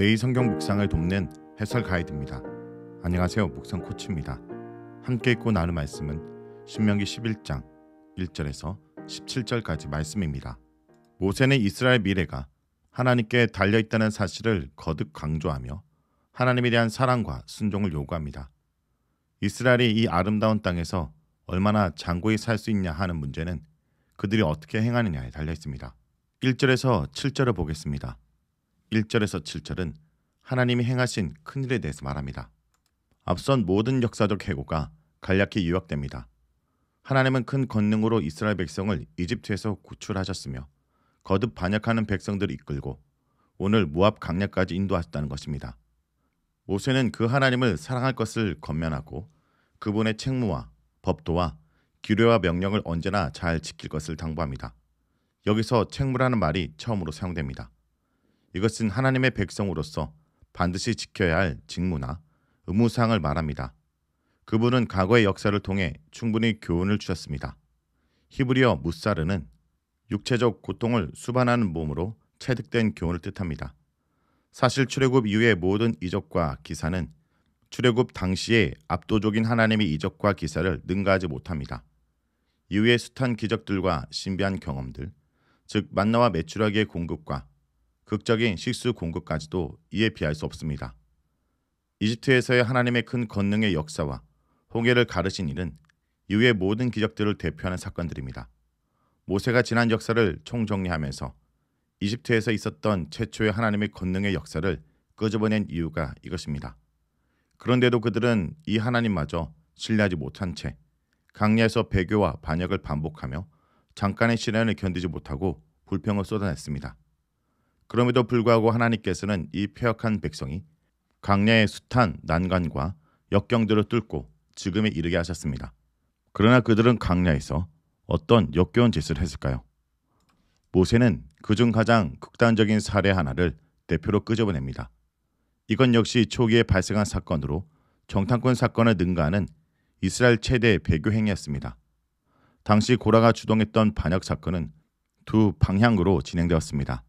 매일 성경 묵상을 돕는 해설 가이드입니다. 안녕하세요. 묵상 코치입니다. 함께 읽고 나눌 말씀은 신명기 11장 1절에서 17절까지 말씀입니다. 모세는 이스라엘 미래가 하나님께 달려있다는 사실을 거듭 강조하며 하나님에 대한 사랑과 순종을 요구합니다. 이스라엘이 이 아름다운 땅에서 얼마나 장고히 살 수 있냐 하는 문제는 그들이 어떻게 행하느냐에 달려있습니다. 1절에서 7절을 보겠습니다. 1절에서 7절은 하나님이 행하신 큰일에 대해서 말합니다. 앞선 모든 역사적 해고가 간략히 요약됩니다. 하나님은 큰 권능으로 이스라엘 백성을 이집트에서 구출하셨으며 거듭 반역하는 백성들을 이끌고 오늘 모압 강야까지 인도하셨다는 것입니다. 모세는 그 하나님을 사랑할 것을 권면하고 그분의 책무와 법도와 규례와 명령을 언제나 잘 지킬 것을 당부합니다. 여기서 책무라는 말이 처음으로 사용됩니다. 이것은 하나님의 백성으로서 반드시 지켜야 할 직무나 의무사항을 말합니다. 그분은 과거의 역사를 통해 충분히 교훈을 주셨습니다. 히브리어 무사르는 육체적 고통을 수반하는 몸으로 체득된 교훈을 뜻합니다. 사실 출애굽 이후의 모든 이적과 기사는 출애굽 당시에 압도적인 하나님의 이적과 기사를 능가하지 못합니다. 이후의 숱한 기적들과 신비한 경험들, 즉 만나와 메추라기의 공급과 극적인 식수 공급까지도 이에 비할 수 없습니다. 이집트에서의 하나님의 큰 권능의 역사와 홍해를 가르신 일은 이후의 모든 기적들을 대표하는 사건들입니다. 모세가 지난 역사를 총정리하면서 이집트에서 있었던 최초의 하나님의 권능의 역사를 끄집어낸 이유가 이것입니다. 그런데도 그들은 이 하나님마저 신뢰하지 못한 채 강야에서 배교와 반역을 반복하며 잠깐의 시련을 견디지 못하고 불평을 쏟아냈습니다. 그럼에도 불구하고 하나님께서는 이 패역한 백성이 강야의 숱한 난관과 역경들을 뚫고 지금에 이르게 하셨습니다. 그러나 그들은 강야에서 어떤 역겨운 짓을 했을까요? 모세는 그중 가장 극단적인 사례 하나를 대표로 끄집어냅니다. 이건 역시 초기에 발생한 사건으로 정탐꾼 사건을 능가하는 이스라엘 최대의 배교 행위였습니다. 당시 고라가 주동했던 반역 사건은 두 방향으로 진행되었습니다.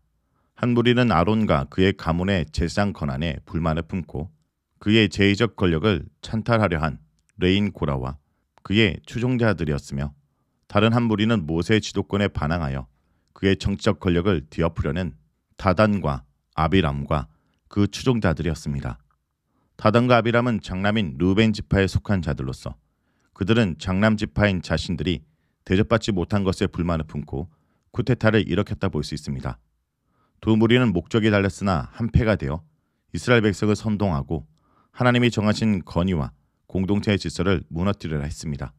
한 무리는 아론과 그의 가문의 제사장 권한에 불만을 품고 그의 제의적 권력을 찬탈하려 한 레인 고라와 그의 추종자들이었으며 다른 한 무리는 모세의 지도권에 반항하여 그의 정치적 권력을 뒤엎으려는 다단과 아비람과 그 추종자들이었습니다. 다단과 아비람은 장남인 르우벤 지파에 속한 자들로서 그들은 장남 지파인 자신들이 대접받지 못한 것에 불만을 품고 쿠데타를 일으켰다 볼 수 있습니다. 두 무리는 목적이 달렸으나 한패가 되어 이스라엘 백성을 선동하고 하나님이 정하신 건의와 공동체의 질서를 무너뜨리려 했습니다.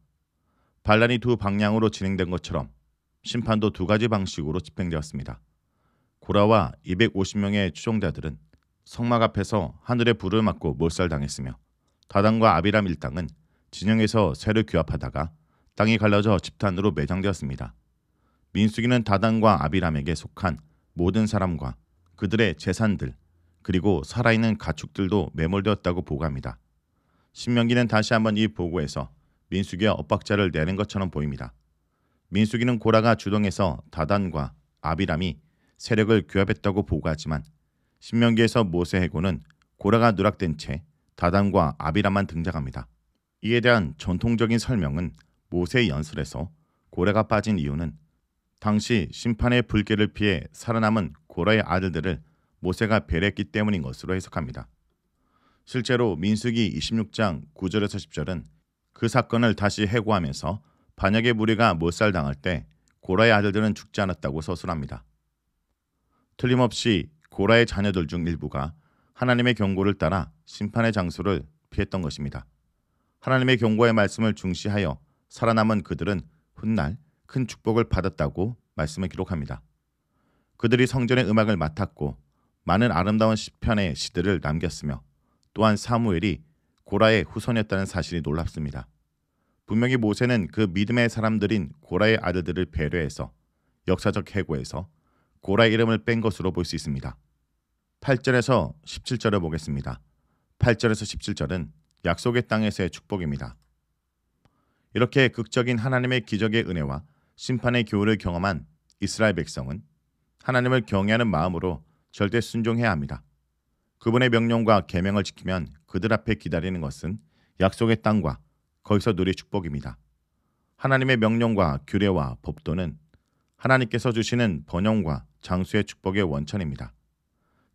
반란이 두 방향으로 진행된 것처럼 심판도 두 가지 방식으로 집행되었습니다. 고라와 250명의 추종자들은 성막 앞에서 하늘의 불을 맞고 몰살당했으며 다단과 아비람 일당은 진영에서 새를 규합하다가 땅이 갈라져 집단으로 매장되었습니다. 민수기는 다단과 아비람에게 속한 모든 사람과 그들의 재산들 그리고 살아있는 가축들도 매몰되었다고 보고합니다. 신명기는 다시 한번 이 보고에서 민수기와 엇박자를 내는 것처럼 보입니다. 민수기는 고라가 주동해서 다단과 아비람이 세력을 규합했다고 보고하지만 신명기에서 모세 해고는 고라가 누락된 채 다단과 아비람만 등장합니다. 이에 대한 전통적인 설명은 모세의 연설에서 고라가 빠진 이유는 당시 심판의 불길을 피해 살아남은 고라의 아들들을 모세가 배려했기 때문인 것으로 해석합니다. 실제로 민수기 26장 9절에서 10절은 그 사건을 다시 해고하면서 반역의 무리가 몰살당할 때 고라의 아들들은 죽지 않았다고 서술합니다. 틀림없이 고라의 자녀들 중 일부가 하나님의 경고를 따라 심판의 장소를 피했던 것입니다. 하나님의 경고의 말씀을 중시하여 살아남은 그들은 훗날 큰 축복을 받았다고 말씀을 기록합니다. 그들이 성전의 음악을 맡았고 많은 아름다운 시편의 시들을 남겼으며 또한 사무엘이 고라의 후손이었다는 사실이 놀랍습니다. 분명히 모세는 그 믿음의 사람들인 고라의 아들들을 배려해서 역사적 해고에서 고라의 이름을 뺀 것으로 볼 수 있습니다. 8절에서 17절을 보겠습니다. 8절에서 17절은 약속의 땅에서의 축복입니다. 이렇게 극적인 하나님의 기적의 은혜와 심판의 교훈을 경험한 이스라엘 백성은 하나님을 경외하는 마음으로 절대 순종해야 합니다. 그분의 명령과 계명을 지키면 그들 앞에 기다리는 것은 약속의 땅과 거기서 누릴 축복입니다. 하나님의 명령과 규례와 법도는 하나님께서 주시는 번영과 장수의 축복의 원천입니다.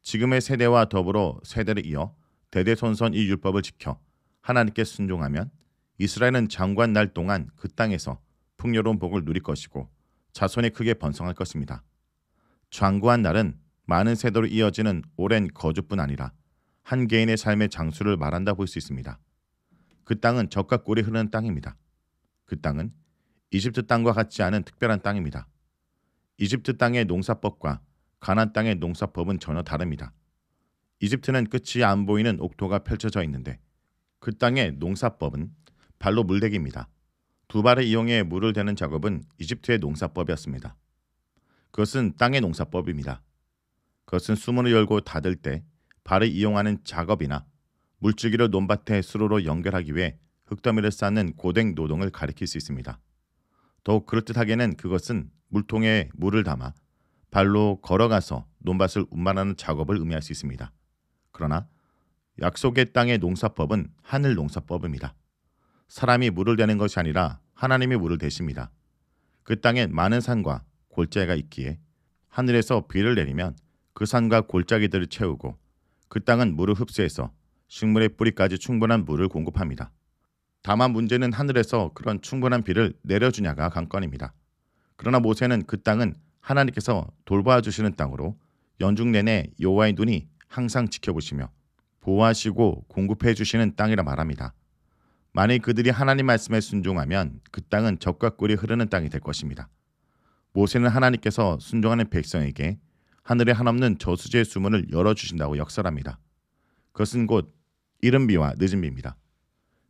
지금의 세대와 더불어 세대를 이어 대대손손 이 율법을 지켜 하나님께 순종하면 이스라엘은 장관 날 동안 그 땅에서 풍요로운 복을 누릴 것이고 자손이 크게 번성할 것입니다. 장구한 날은 많은 세대로 이어지는 오랜 거주뿐 아니라 한 개인의 삶의 장수를 말한다 볼 수 있습니다. 그 땅은 젖과 꿀이 흐르는 땅입니다. 그 땅은 이집트 땅과 같지 않은 특별한 땅입니다. 이집트 땅의 농사법과 가나안 땅의 농사법은 전혀 다릅니다. 이집트는 끝이 안 보이는 옥토가 펼쳐져 있는데 그 땅의 농사법은 발로 물대기입니다. 두 발을 이용해 물을 대는 작업은 이집트의 농사법이었습니다. 그것은 땅의 농사법입니다. 그것은 수문을 열고 닫을 때 발을 이용하는 작업이나 물줄기를 논밭의 수로로 연결하기 위해 흙더미를 쌓는 고된 노동을 가리킬 수 있습니다. 더욱 그럴듯하게는 그것은 물통에 물을 담아 발로 걸어가서 논밭을 운반하는 작업을 의미할 수 있습니다. 그러나 약속의 땅의 농사법은 하늘 농사법입니다. 사람이 물을 대는 것이 아니라 하나님이 물을 대십니다. 그 땅엔 많은 산과 골짜기가 있기에 하늘에서 비를 내리면 그 산과 골짜기들을 채우고 그 땅은 물을 흡수해서 식물의 뿌리까지 충분한 물을 공급합니다. 다만 문제는 하늘에서 그런 충분한 비를 내려주냐가 관건입니다. 그러나 모세는 그 땅은 하나님께서 돌봐주시는 땅으로 연중 내내 여호와의 눈이 항상 지켜보시며 보호하시고 공급해 주시는 땅이라 말합니다. 만일 그들이 하나님 말씀에 순종하면 그 땅은 젖과 꿀이 흐르는 땅이 될 것입니다. 모세는 하나님께서 순종하는 백성에게 하늘에 한없는 저수지의 수문을 열어주신다고 역설합니다. 그것은 곧 이른 비와 늦은 비입니다.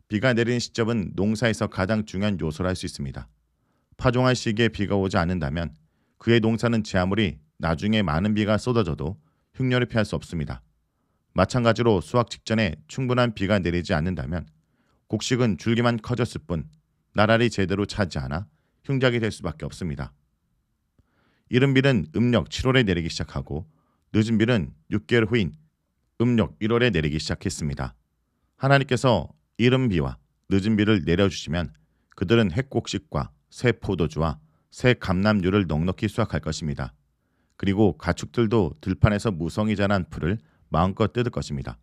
비가 내리는 시점은 농사에서 가장 중요한 요소라 할 수 있습니다. 파종할 시기에 비가 오지 않는다면 그의 농사는 제 아무리 나중에 많은 비가 쏟아져도 흉년을 피할 수 없습니다. 마찬가지로 수확 직전에 충분한 비가 내리지 않는다면 곡식은 줄기만 커졌을 뿐 나날이 제대로 차지 않아 흉작이 될 수밖에 없습니다. 이른 비는 음력 7월에 내리기 시작하고 늦은 비는 6개월 후인 음력 1월에 내리기 시작했습니다. 하나님께서 이른 비와 늦은 비를 내려주시면 그들은 핵곡식과 새 포도주와 새 감람류를 넉넉히 수확할 것입니다. 그리고 가축들도 들판에서 무성히 자란 풀을 마음껏 뜯을 것입니다.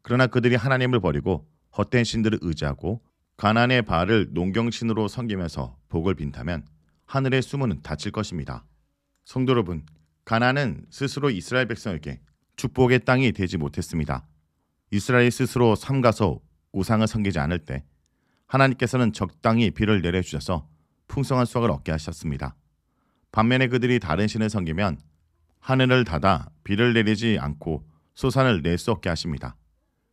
그러나 그들이 하나님을 버리고 헛된 신들을 의지하고 가나안의 바알을 농경신으로 섬기면서 복을 빈다면 하늘의 수문은 닫힐 것입니다. 성도 여러분, 가나안은 스스로 이스라엘 백성에게 축복의 땅이 되지 못했습니다. 이스라엘이 스스로 삼가서 우상을 섬기지 않을 때 하나님께서는 적당히 비를 내려주셔서 풍성한 수확을 얻게 하셨습니다. 반면에 그들이 다른 신을 섬기면 하늘을 닫아 비를 내리지 않고 소산을 낼 수 없게 하십니다.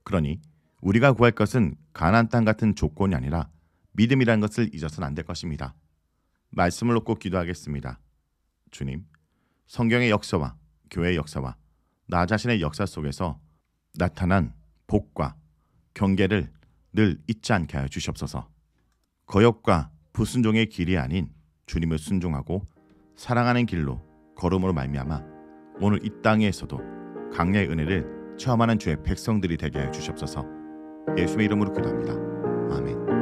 그러니 우리가 구할 것은 가나안 땅 같은 조건이 아니라 믿음이라는 것을 잊어서는 안 될 것입니다. 말씀을 놓고 기도하겠습니다. 주님, 성경의 역사와 교회의 역사와 나 자신의 역사 속에서 나타난 복과 경계를 늘 잊지 않게 하여 주시옵소서. 거역과 불순종의 길이 아닌 주님을 순종하고 사랑하는 길로 걸음으로 말미암아 오늘 이 땅에서도 강례의 은혜를 체험하는 주의 백성들이 되게 하여 주시옵소서. 예수의 이름으로 기도합니다. 아멘.